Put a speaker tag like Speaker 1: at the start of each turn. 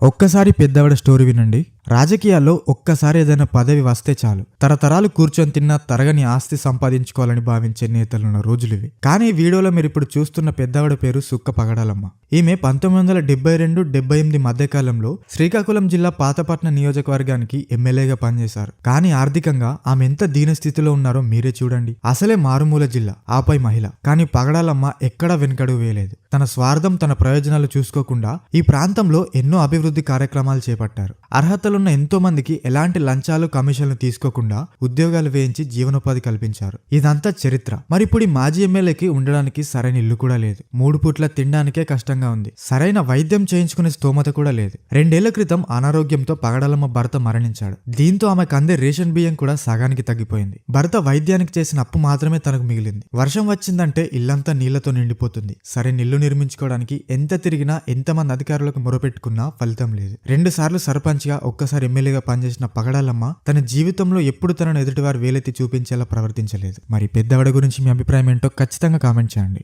Speaker 1: ఒక్కసారి పెద్దవాడ స్టోరీ వినండి. రాజకీయాల్లో ఒక్కసారి ఏదైనా పదవి వస్తే చాలు, తరతరాలు కూర్చొని తిన్నా తరగని ఆస్తి సంపాదించుకోవాలని భావించే నేతలున్న రోజులివి. కానీ ఈ వీడియోలో మీరు ఇప్పుడు చూస్తున్న పెద్దవాడ పేరు సుక్క పగడాలమ్మ. ఈమె 1972-78 మధ్యకాలంలో శ్రీకాకుళం జిల్లా పాతపట్నం నియోజకవర్గానికి ఎమ్మెల్యేగా పనిచేశారు. కానీ ఆర్థికంగా ఆమె ఎంత దీనస్థితిలో ఉన్నారో మీరే చూడండి. అసలే మారుమూల జిల్లా, ఆపై మహిళ. కానీ పగడాలమ్మ ఎక్కడా వెనుకడుగు వేయలేదు. తన స్వార్థం, తన ప్రయోజనాలు చూసుకోకుండా ఈ ప్రాంతంలో ఎన్నో అభివృద్ధి కార్యక్రమాలు చేపట్టారు. అర్హతలున్న ఎంతో మందికి ఎలాంటి లంచాలు, కమిషన్లు తీసుకోకుండా ఉద్యోగాలు వేయించి జీవనోపాధి కల్పించారు. ఇదంతా చరిత్ర. మరిప్పుడు ఈ మాజీ ఎమ్మెల్యేకి ఉండడానికి సరైన ఇల్లు కూడా లేదు. 3 పూట్ల తినడానికే కష్టంగా ఉంది. సరైన వైద్యం చేయించుకునే స్తోమత కూడా లేదు. 2 ఏళ్ల క్రితం అనారోగ్యంతో పగడాలమ్మ భర్త మరణించాడు. దీంతో ఆమెకు అందే రేషన్ బియ్యం కూడా సగానికి తగ్గిపోయింది. భర్త వైద్యానికి చేసిన అప్పు మాత్రమే తనకు మిగిలింది. వర్షం వచ్చిందంటే ఇల్లంతా నీళ్లతో నిండిపోతుంది. సరైన ఇల్లు నిర్మించుకోవడానికి ఎంత తిరిగినా, ఎంతమంది అధికారులకు మొరపెట్టుకున్నా ఫలితం లేదు. 2 సార్లు సర్పంచ్గా, ఒక్కసారి ఎమ్మెల్యేగా పనిచేసిన పగడాలమ్మ తన జీవితంలో ఎప్పుడు తనను ఎదుటివారు వేలెత్తి చూపించేలా ప్రవర్తించలేదు. మరి పెద్దవాడ గురించి మీ అభిప్రాయం ఏంటో ఖచ్చితంగా కామెంట్ చేయండి.